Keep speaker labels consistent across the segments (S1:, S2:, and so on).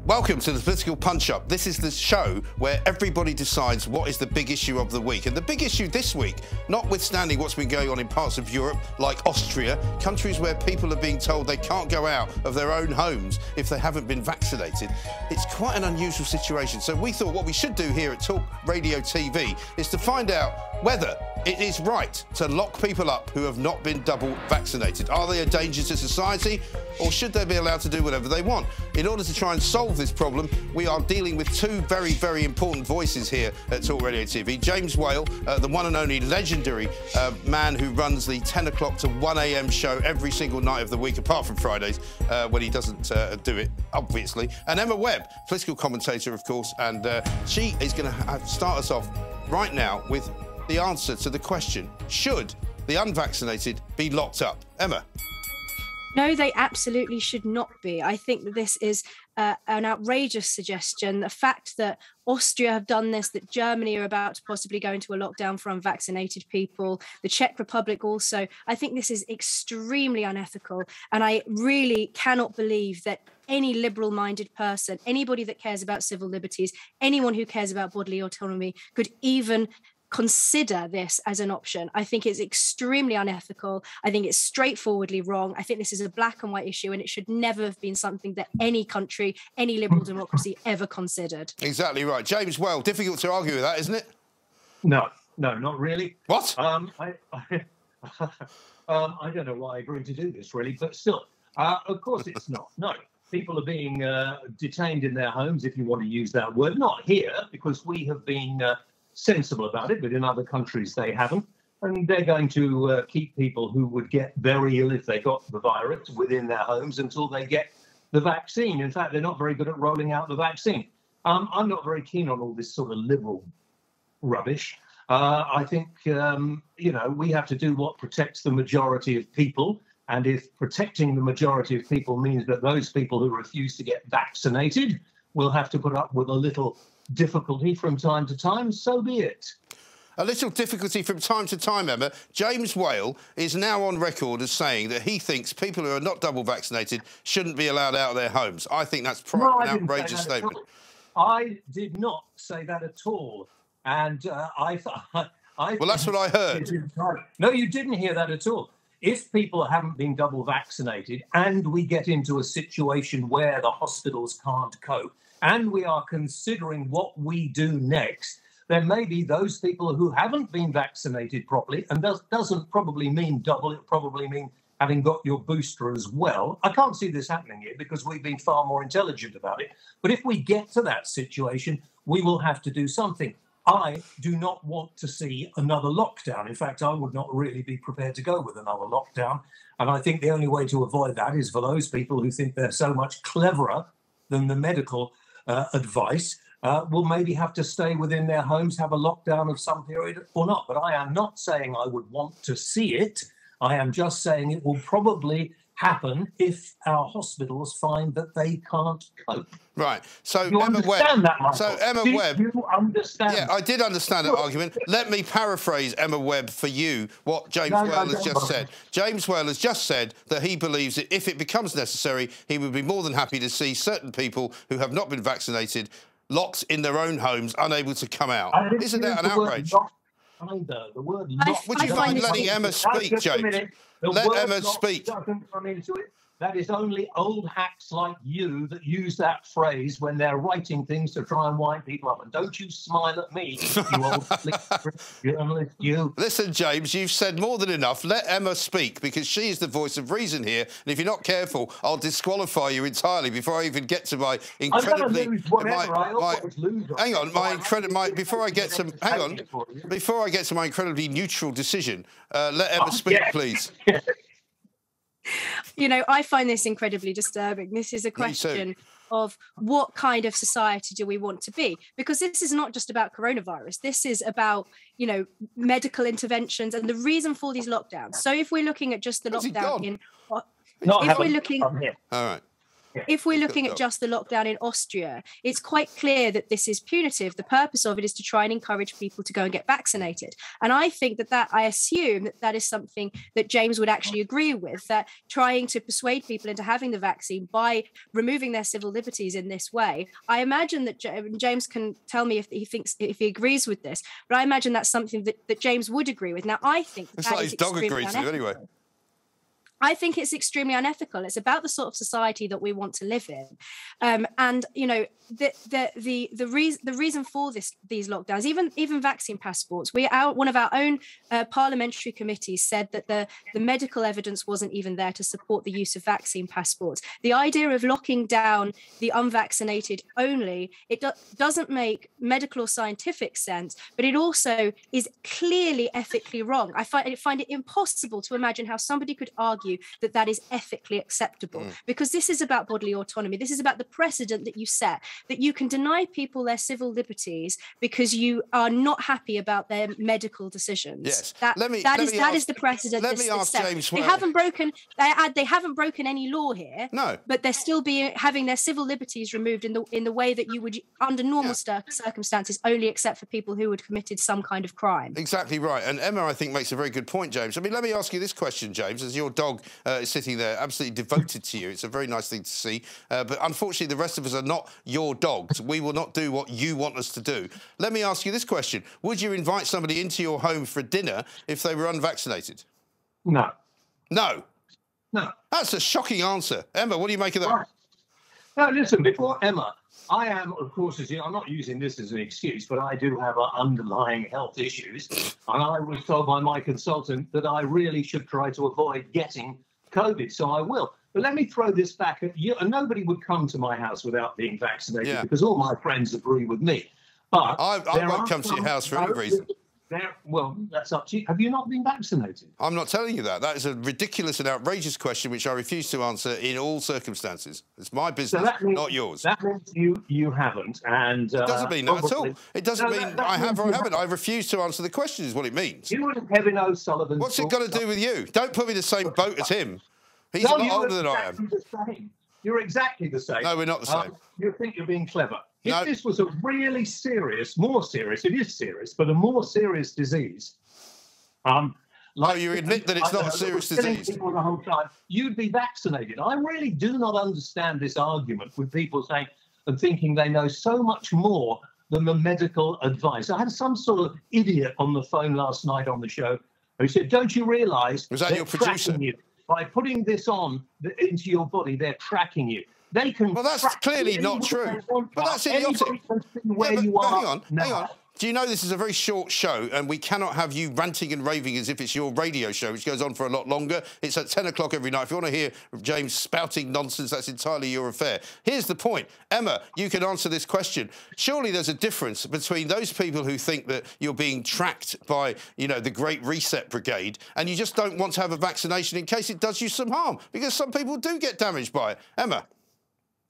S1: Welcome to the Political Punch-Up. This is the show where everybody decides what is the big issue of the week. And the big issue this week, notwithstanding what's been going on in parts of Europe, like Austria, countries where people are being told they can't go out of their own homes if they haven't been vaccinated, it's quite an unusual situation. So we thought what we should do here at Talk Radio TV is to find out whether it is right to lock people up who have not been double vaccinated. Are they a danger to society, or should they be allowed to do whatever they want? In order to try and solve this problem, we are dealing with two very, very important voices here at Talk Radio TV. James Whale, the one and only legendary man who runs the 10 o'clock to 1 a.m. show every single night of the week, apart from Fridays, when he doesn't do it, obviously. And Emma Webb, political commentator, of course, and she is going to start us off right now with the answer to the question, should the unvaccinated be locked up? Emma?
S2: No, they absolutely should not be. I think that this is an outrageous suggestion. The fact that Austria have done this, that Germany are about to possibly go into a lockdown for unvaccinated people, the Czech Republic also, I think this is extremely unethical. And I really cannot believe that any liberal-minded person, anybody that cares about civil liberties, anyone who cares about bodily autonomy could even consider this as an option. I think it's extremely unethical. I think it's straightforwardly wrong. I think this is a black and white issue, and it should never have been something that any country, any liberal democracy ever considered.
S1: Exactly right. James, well, difficult to argue with that, isn't it?
S3: No, not really.
S1: What?
S3: I don't know why I agreed to do this, really, but still, of course it's not. No, people are being detained in their homes, if you want to use that word. Not here, because we have been sensible about it, but in other countries they haven't. And they're going to keep people who would get very ill if they got the virus within their homes until they get the vaccine. In fact, they're not very good at rolling out the vaccine. I'm not very keen on all this sort of liberal rubbish. I think, we have to do what protects the majority of people. And if protecting the majority of people means that those people who refuse to get vaccinated will have to put up with a little difficulty from time to time, so be it.
S1: A little difficulty from time to time, Emma. James Whale is now on record as saying that he thinks people who are not double vaccinated shouldn't be allowed out of their homes. I think that's an outrageous statement.
S3: I did not say that at all. And
S1: well, that's what I heard.
S3: No, you didn't hear that at all. If people haven't been double vaccinated and we get into a situation where the hospitals can't cope, and we are considering what we do next, then maybe those people who haven't been vaccinated properly, and doesn't probably mean double, it probably mean having got your booster as well. I can't see this happening here because we've been far more intelligent about it. But if we get to that situation, we will have to do something. I do not want to see another lockdown. In fact, I would not really be prepared to go with another lockdown. And I think the only way to avoid that is for those people who think they're so much cleverer than the medical advice will maybe have to stay within their homes, have a lockdown of some period or not. But I am not saying I would want to see it. I am just saying it will probably happen if our hospitals find that they can't cope.
S1: Right. So
S3: you
S1: Emma
S3: understand
S1: Webb.
S3: That, Michael?
S1: So Emma
S3: Did
S1: Webb.
S3: You understand?
S1: Yeah, I did understand that argument. Let me paraphrase Emma Webb for you. What James Whale has just said. James Whale has just said that he believes that if it becomes necessary, he would be more than happy to see certain people who have not been vaccinated locked in their own homes, unable to come out. Isn't that an outrage?
S3: The word locked.
S1: Would you mind letting Emma speak, James? Let Emma speak.
S3: Doesn't come into it. That is only old hacks like you that use that phrase when they're writing things to try and wind people up. And don't you smile at me, you old journalist, you.
S1: Listen, James, you've said more than enough. Let Emma speak, because she is the voice of reason here. And if you're not careful, I'll disqualify you entirely before I even get to my incredibly... Hang on, before I get to my incredibly neutral decision, let Emma speak, please.
S2: You know, I find this incredibly disturbing. This is a question of what kind of society do we want to be? Because this is not just about coronavirus. This is about, medical interventions and the reason for these lockdowns. So if we're looking at just the lockdown in...
S1: All right.
S2: if we're looking at just the lockdown in Austria, it's quite clear that this is punitive. The purpose of it is to try and encourage people to go and get vaccinated. And I think I assume that is something that James would actually agree with, that trying to persuade people into having the vaccine by removing their civil liberties in this way. I imagine that James can tell me if he agrees with this, but I imagine that's something that James would agree with. Now, I think
S1: it's like his dog agrees with anyway.
S2: I think it's extremely unethical. It's about the sort of society that we want to live in, and you know the reason for these lockdowns, even vaccine passports. One of our own parliamentary committees said that the medical evidence wasn't even there to support the use of vaccine passports. The idea of locking down the unvaccinated only, it doesn't make medical or scientific sense, but it also is clearly ethically wrong. I find it impossible to imagine how somebody could argue that is ethically acceptable, because this is about bodily autonomy. This is about the precedent that you set, that you can deny people their civil liberties because you are not happy about their medical decisions.
S1: Yes,
S2: that is the precedent.
S1: Let me ask James.
S2: They haven't broken any law here.
S1: No,
S2: but they're still having their civil liberties removed in the way that you would, under normal circumstances, only accept for people who had committed some kind of crime.
S1: Exactly right. And Emma, I think, makes a very good point, James. I mean, let me ask you this question, James, as your dog is sitting there absolutely devoted to you. It's a very nice thing to see. But unfortunately, the rest of us are not your dogs. We will not do what you want us to do. Let me ask you this question. Would you invite somebody into your home for dinner if they were unvaccinated?
S3: No.
S1: No?
S3: No.
S1: That's a shocking answer. Emma, what do you make of that?
S3: Right. Now, listen, before Emma, I am, of course, as you know, I'm not using this as an excuse, but I do have underlying health issues. And I was told by my consultant that I really should try to avoid getting COVID, so I will. But let me throw this back at you. And nobody would come to my house without being vaccinated because all my friends agree with me. But
S1: I won't come to your house for any reason.
S3: Well, that's up to you. Have you not been vaccinated?
S1: I'm not telling you that. That is a ridiculous and outrageous question which I refuse to answer in all circumstances. It's my business, not yours.
S3: That means you haven't. And
S1: it doesn't mean that at all. It doesn't mean I have or I haven't. I refuse to answer the question is what it means.
S3: You and Kevin O'Sullivan.
S1: What's it got to do with you? Don't put me in the same boat as him. He's a lot older than I am.
S3: You're exactly the same.
S1: No, we're not the same.
S3: You think you're being clever. If this was a really serious, more serious, it is serious, but a more serious disease.
S1: You admit that it's not a serious disease.
S3: The whole time, you'd be vaccinated. I really do not understand this argument with people saying and thinking they know so much more than the medical advice. I had some sort of idiot on the phone last night on the show who said, "Don't you realise
S1: was that your producer?
S3: You. By putting this on into your body, they're tracking you. They can."
S1: Well, that's clearly not true. But that's idiotic. Hang on. Do you know this is a very short show and we cannot have you ranting and raving as if it's your radio show, which goes on for a lot longer? It's at 10 o'clock every night. If you want to hear James spouting nonsense, that's entirely your affair. Here's the point. Emma, you can answer this question. Surely there's a difference between those people who think that you're being tracked by, you know, the Great Reset Brigade and you just don't want to have a vaccination in case it does you some harm, because some people do get damaged by it. Emma?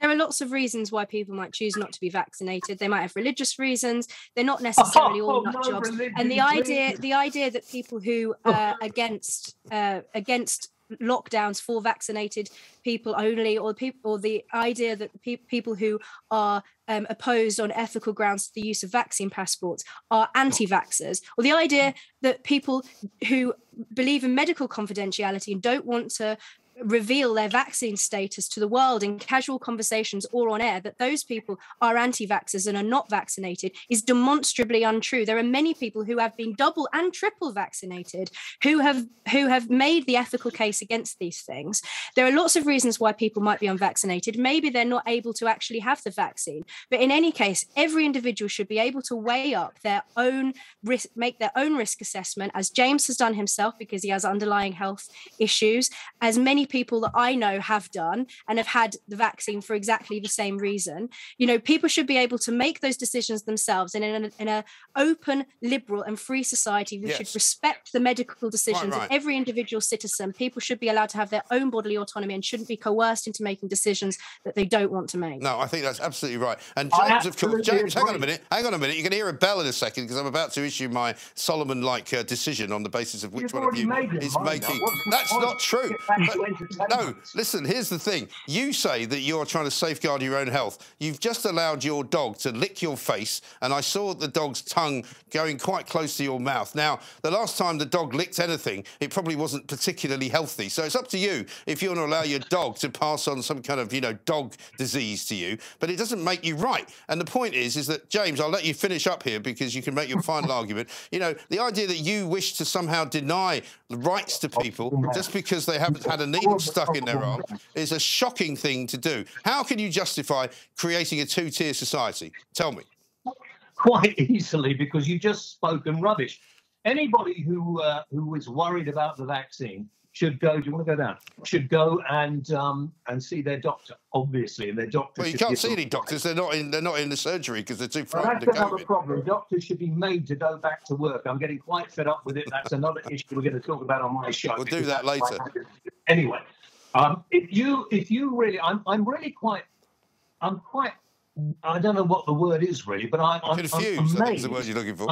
S2: There are lots of reasons why people might choose not to be vaccinated. They might have religious reasons. They're not necessarily all nut jobs. And the idea that people who are against lockdowns for vaccinated people only, or the idea that people who are opposed on ethical grounds to the use of vaccine passports are anti-vaxxers, or the idea that people who believe in medical confidentiality and don't want to reveal their vaccine status to the world in casual conversations or on air, that those people are anti-vaxxers and are not vaccinated, is demonstrably untrue. There are many people who have been double and triple vaccinated who have made the ethical case against these things. There are lots of reasons why people might be unvaccinated. Maybe they're not able to actually have the vaccine. But in any case, every individual should be able to weigh up their own risk, make their own risk assessment, as James has done himself because he has underlying health issues, as many people that I know have done and have had the vaccine for exactly the same reason. You know, people should be able to make those decisions themselves. And in an open, liberal and free society, we should respect the medical decisions of every individual citizen. People should be allowed to have their own bodily autonomy and shouldn't be coerced into making decisions that they don't want to make.
S1: No, I think that's absolutely right. And James, of course, James, hang on a minute. You can hear a bell in a second because I'm about to issue my Solomon-like decision on the basis of which one of you is making. That's not true. No, listen, here's the thing. You say that you're trying to safeguard your own health. You've just allowed your dog to lick your face, and I saw the dog's tongue going quite close to your mouth. Now, the last time the dog licked anything, it probably wasn't particularly healthy. So it's up to you if you want to allow your dog to pass on some kind of, you know, dog disease to you. But it doesn't make you right. And the point is that, James, I'll let you finish up here because you can make your final argument. You know, the idea that you wish to somehow deny the rights to people just because they haven't had a needle stuck in their arm is a shocking thing to do. How can you justify creating a two-tier society? Tell me.
S3: Quite easily, because you just spoken rubbish. Anybody who is worried about the vaccine should go. Do you want to go down? Should go and see their doctor, obviously, and their doctor.
S1: Well, you can't see any doctors. They're not in the surgery because they're too frightened.
S3: That's another problem. Doctors should be made to go back to work. I'm getting quite fed up with it. That's another issue we're going to talk about on my show.
S1: We'll do that later.
S3: Anyway, if you really, I'm quite. I don't know what the word is really, but I'm
S1: confused.
S3: amazed.
S1: I think is the word you're looking for.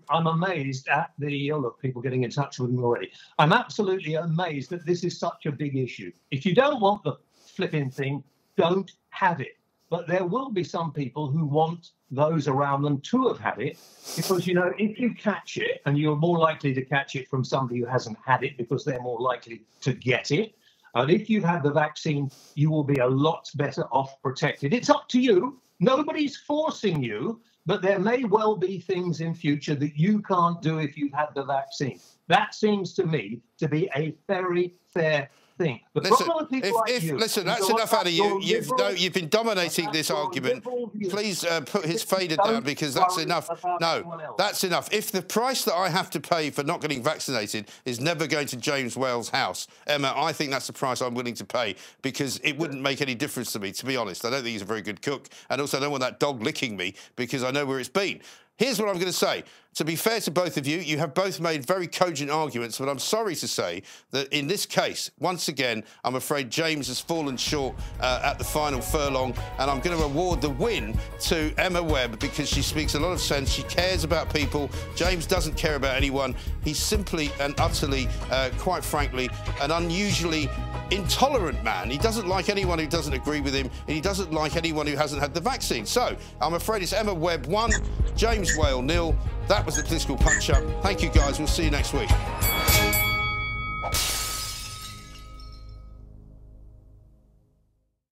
S3: I'm amazed at the look, people getting in touch with me already. I'm absolutely amazed that this is such a big issue. If you don't want the flipping thing, don't have it. But there will be some people who want those around them to have had it, because, you know, if you catch it, and you're more likely to catch it from somebody who hasn't had it because they're more likely to get it. And if you've had the vaccine, you will be a lot better off protected. It's up to you. Nobody's forcing you, but there may well be things in future that you can't do if you've had the vaccine. That seems to me to be a very fair thing. But
S1: listen, that's enough out of you. You've been dominating this argument. Please put his fader down, because that's enough. No, that's enough. If the price that I have to pay for not getting vaccinated is never going to James Whale's house, Emma, I think that's the price I'm willing to pay, because it wouldn't make any difference to me, to be honest. I don't think he's a very good cook, and also I don't want that dog licking me because I know where it's been. Here's what I'm going to say. To be fair to both of you, you have both made very cogent arguments, but I'm sorry to say that in this case, once again, I'm afraid James has fallen short at the final furlong, and I'm going to award the win to Emma Webb because she speaks a lot of sense. She cares about people. James doesn't care about anyone. He's simply and utterly, quite frankly, an unusually intolerant man. He doesn't like anyone who doesn't agree with him, and he doesn't like anyone who hasn't had the vaccine. So I'm afraid it's Emma Webb 1, James Whale 0. That was the Political Punch-Up. Thank you, guys. We'll see you next week.